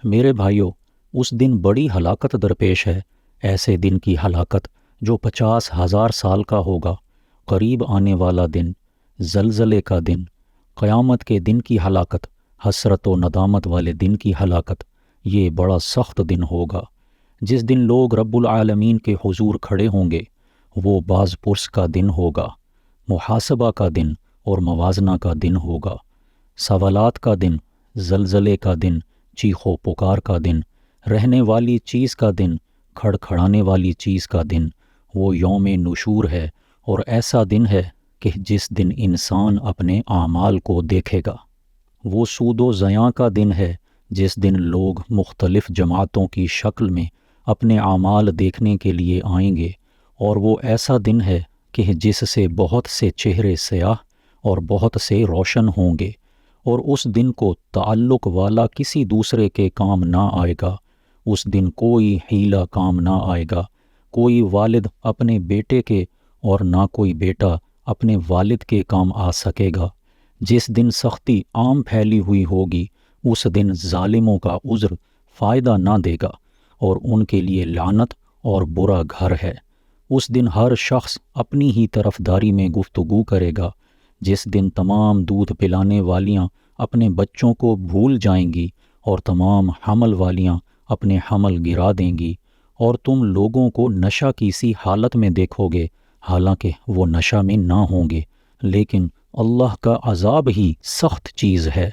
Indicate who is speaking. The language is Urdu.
Speaker 1: میرے بھائیوں، اس دن بڑی ہلاکت درپیش ہے، ایسے دن کی ہلاکت جو 50,000 سال کا ہوگا، قریب آنے والا دن، زلزلے کا دن، قیامت کے دن کی ہلاکت، حسرت و ندامت والے دن کی ہلاکت۔ یہ بڑا سخت دن ہوگا جس دن لوگ رب العالمین کے حضور کھڑے ہوں گے۔ وہ باز پرس کا دن ہوگا، محاسبہ کا دن اور موازنہ کا دن ہوگا، سوالات کا دن، زلزلے کا دن، چیخ و پکار کا دن، رہنے والی چیز کا دن، کھڑکھڑانے والی چیز کا دن۔ وہ یوم نشور ہے، اور ایسا دن ہے کہ جس دن انسان اپنے اعمال کو دیکھے گا۔ وہ سود و زیاں کا دن ہے، جس دن لوگ مختلف جماعتوں کی شکل میں اپنے اعمال دیکھنے کے لیے آئیں گے، اور وہ ایسا دن ہے کہ جس سے بہت سے چہرے سیاہ اور بہت سے روشن ہوں گے، اور اس دن کو تعلق والا کسی دوسرے کے کام نہ آئے گا۔ اس دن کوئی حیلہ کام نہ آئے گا، کوئی والد اپنے بیٹے کے اور نہ کوئی بیٹا اپنے والد کے کام آ سکے گا۔ جس دن سختی عام پھیلی ہوئی ہوگی، اس دن ظالموں کا عذر فائدہ نہ دے گا، اور ان کے لیے لعنت اور برا گھر ہے۔ اس دن ہر شخص اپنی ہی طرفداری میں گفتگو کرے گا۔ جس دن تمام دودھ پلانے والیاں اپنے بچوں کو بھول جائیں گی، اور تمام حمل والیاں اپنے حمل گرا دیں گی، اور تم لوگوں کو نشہ کی سی حالت میں دیکھو گے، حالانکہ وہ نشہ میں نہ ہوں گے، لیکن اللہ کا عذاب ہی سخت چیز ہے۔